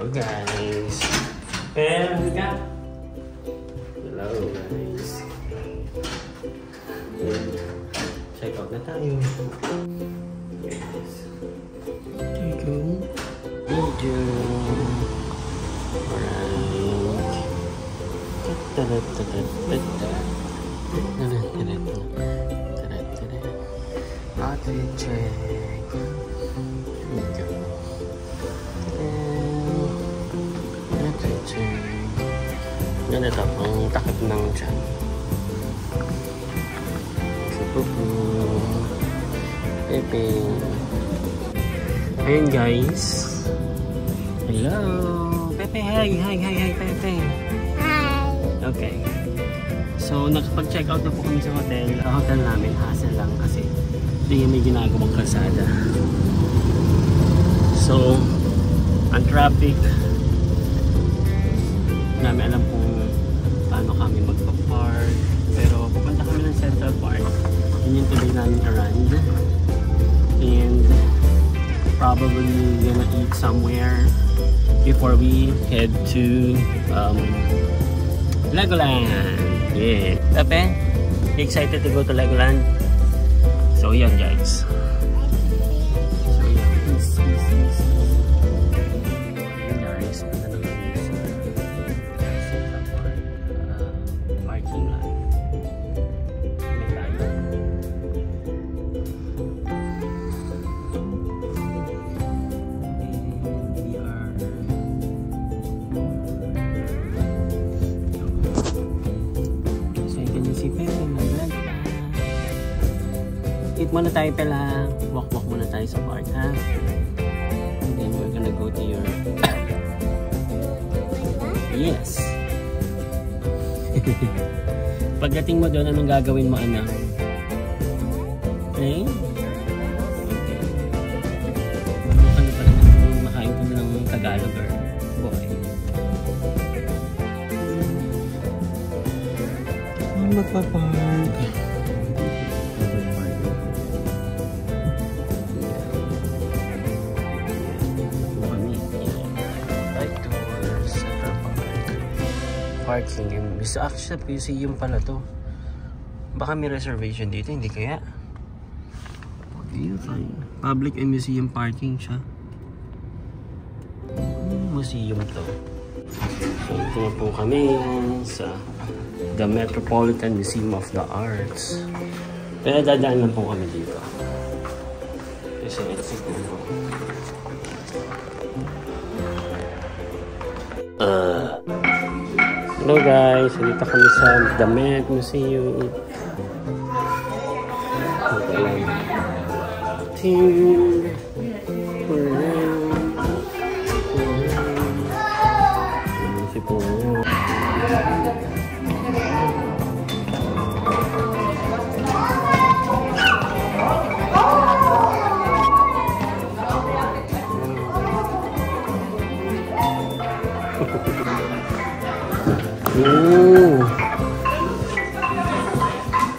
Hello guys. Hello guys. Check out na tayo. Yes. Thank you. Alright. Check. Ganito ang takip ng tiyan. Pepe. Ayun guys. Hello. Pepe, hi Pepe. Hi. Okay. So nakapag-check out na po kami sa hotel. Sa hotel namin, hassle lang kasi hindi may ginagawang kalsada. So, ang traffic, namin alam kung paano kami magpa-park, pero pupunta kami ng Central Park. Yun yung tuloy namin around, and probably gonna eat somewhere before we head to Legoland. Yeah. Pepe, excited to go to Legoland? So yan guys. Eat muna tayo pala. Walk muna tayo sa park, ha? And then we're gonna go to your... Yes! Pagdating mo doon, anong gagawin mo, anak? Okay? Okay. Malukan na pala na makain ko na ng Tagalog or boy. Magpapark. Parking and actually museum pala to. Baka may reservation dito, hindi kaya? Public and museum parking siya. Museum to. So ito na po kami sa the Metropolitan Museum of the Arts. Pero dadaan lang po kami dito. Kasi it's siguro. Hello guys, dito kami sa The Met Museum. Okay lang.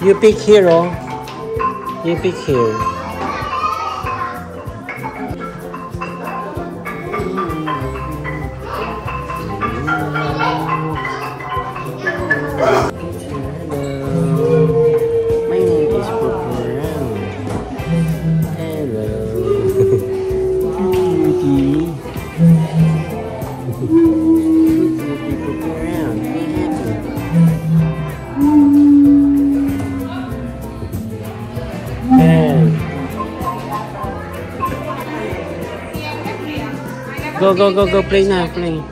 You pick here, oh. You pick here. My name is Pupuran. Hello. Go, play na, play.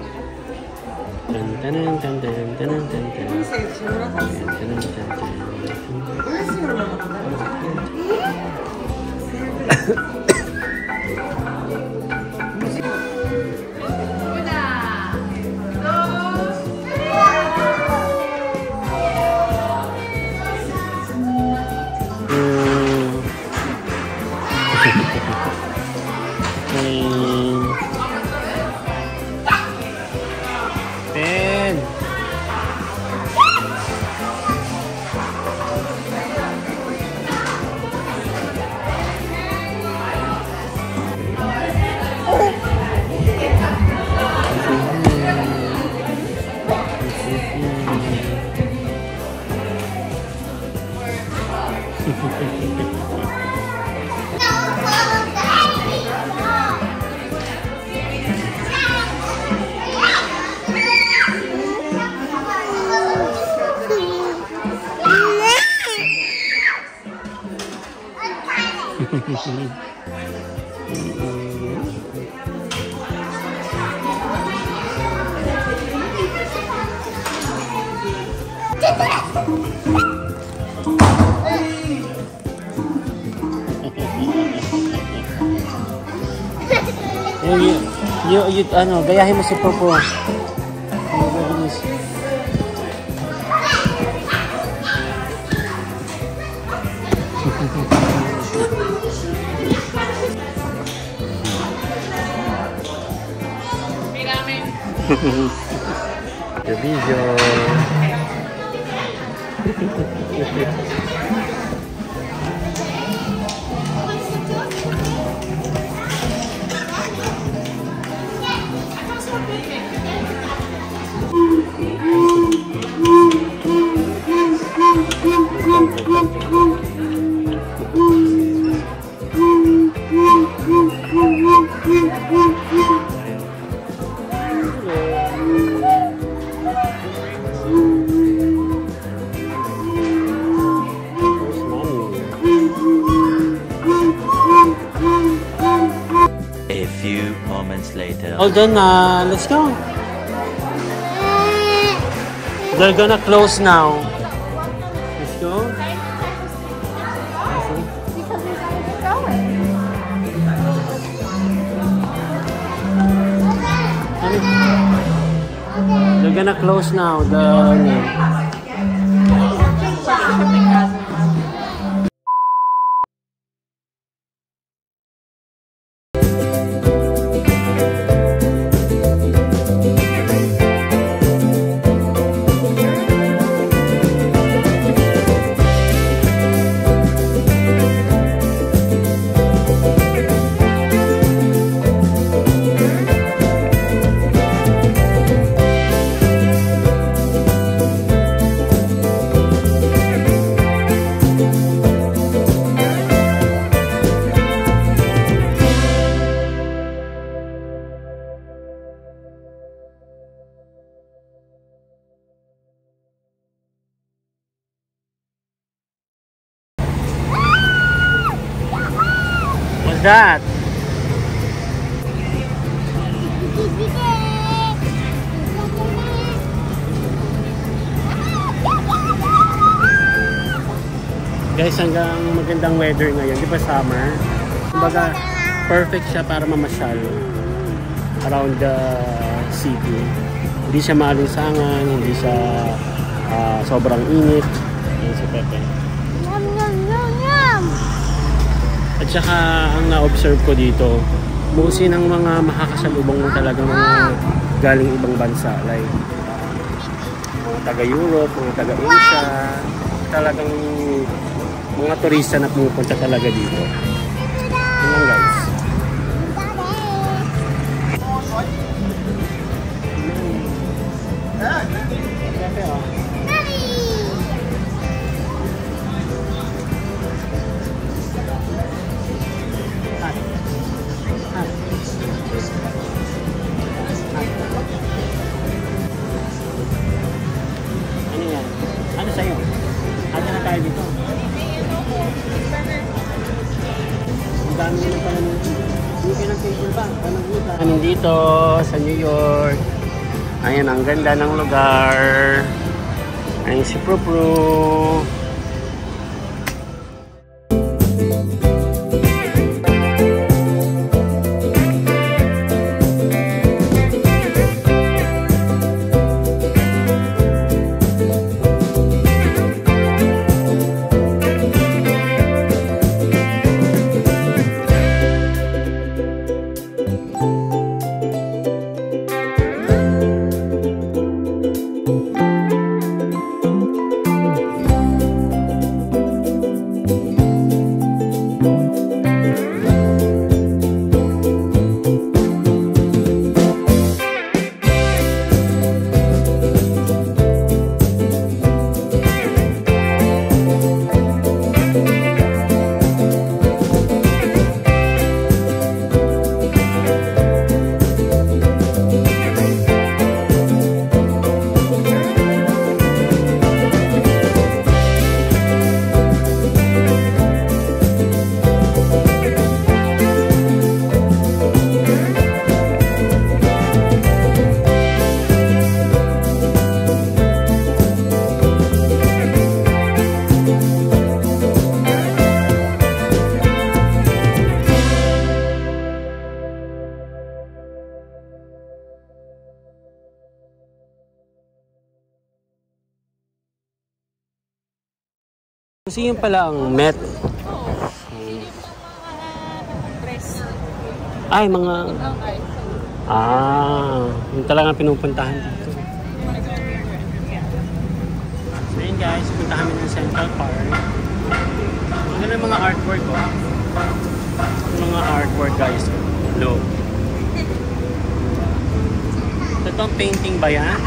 Ano, gayahin mo si Popo. The video. A few moments later. All done na. Let's go. They're gonna close now. Let's go. They're gonna close now. What's that? Guys, hanggang magandang weather ngayon, di ba summer? Kumbaga, perfect siya para mamasyal around the city. Hindi siya maalinsangan, hindi siya sobrang init. Yan si Pepe. Yum, yum, yum, yum. At saka, ang na-observe ko dito, buusin ang mga makakasalubong mo talagang mga galing ibang bansa. Like, mga taga-Europe, mga taga-Asia. Talagang mga turista na pumupunta talaga dito. Yun lang, guys. Ano yan? Ano sa'yo? Ano na tayo dito? Ang dami nyo pala nung hindi ng table ba? Nandito sa New York. Ayan, ang ganda ng lugar. Ayan si Pro. Kasi yun pala ang Met. Ay, mga... Yung talagang pinupuntahan dito. So yun guys, punta kami ng Central Park. Maganda mga artwork ko. Mga artwork guys. Look. Itong painting ba yan?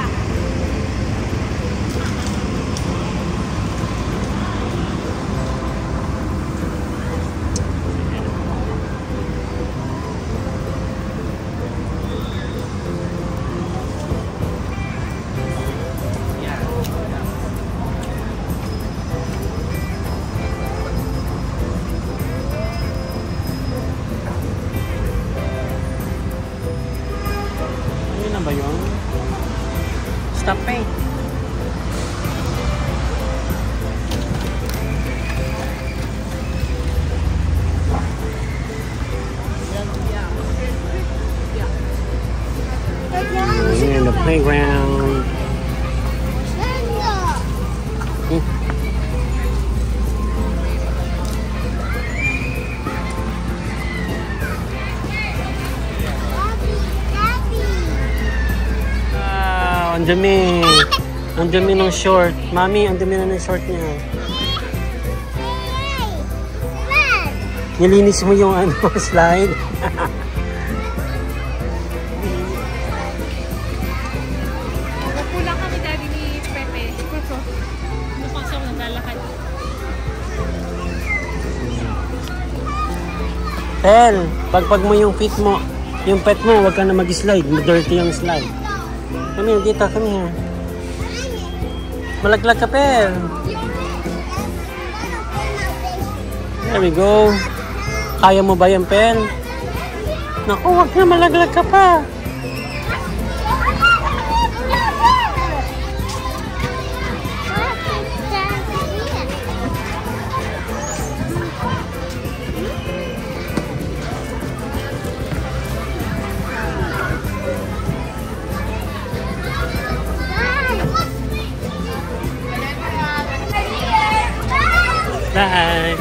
Ba yun? Stop paint. Ayan, the playground. Ang dami. Ang dami ng short. Mami, ang dami na ng short niya. Nilinis mo yung ano, slide. Pulang kami daddy ni Pepe. Mukhang siya naglalakad. Pel, pagpag mo yung feet mo, yung pet mo, huwag ka na mag-slide. Dirty yung slide. Kami, dito kami. Malaglag ka, Pel. There we go. Kaya mo ba yan, Pel? Naku, huwag na malaglag ka pa. Bye.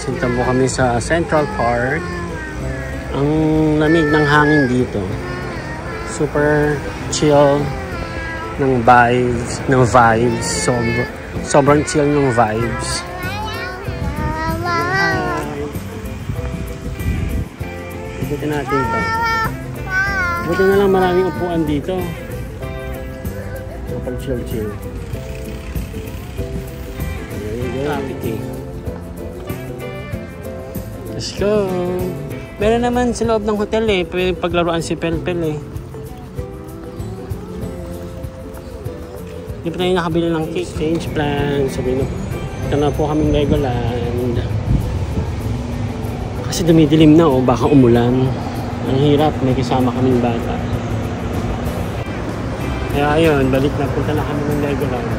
Sunta mo kami sa Central Park. Ang lamig ng hangin dito. Super chill ng vibes. Sobrang chill ng vibes. Buti natin ito. Buti na lang maraming upuan dito. Kapag chill. Traffic eh. Let's go. Meron naman sa loob ng hotel eh. Pwede paglaruan si Pelpel eh. Hindi pa tayo nakabili ng cake. Change plan. Sabi na po kaming Legoland. Kasi dumidilim na oh. Baka umulan. Ang hirap. May kasama kaming bata. Kaya ayun. Balik na. Punta na kami ng Legoland.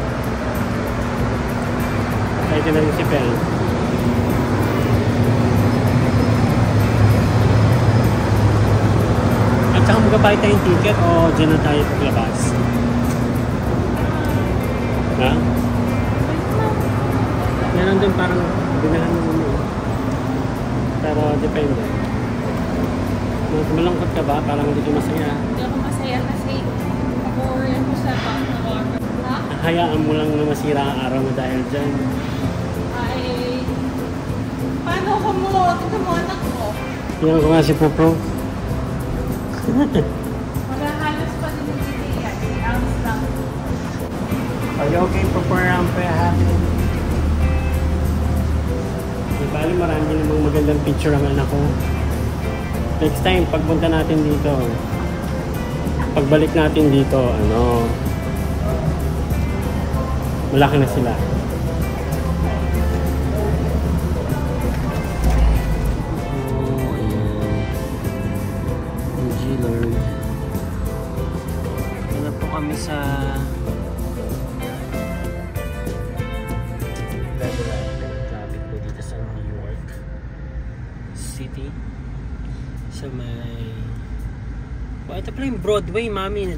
Kahit na rin si Pel. At saka magbabayad tayong ticket o dyan na tayo paglabas? Ha? Meron din parang binahan mo mo. Pero depende. Malungkot ka ba? Parang hindi ka masaya. Hindi ako masaya kasi ako yan ko sa water. Ha? Hayaan mo lang na masira ang araw mo dahil dyan. Ay, paano ko mo? Ito mo anak ko. Tingnan ko nga si Popro. Wala halos pa din yung yan. Si Alice lang. Are you okay, Popro? I'm very happy. Bali, marami namang magandang picture ang anak ko. Next time, pagpunta natin dito, pagbalik natin dito, malaki na sila. G-Lord. Wala po kami sa traffic po dito sa New York City. Sa may... ito pala yung Broadway, mami.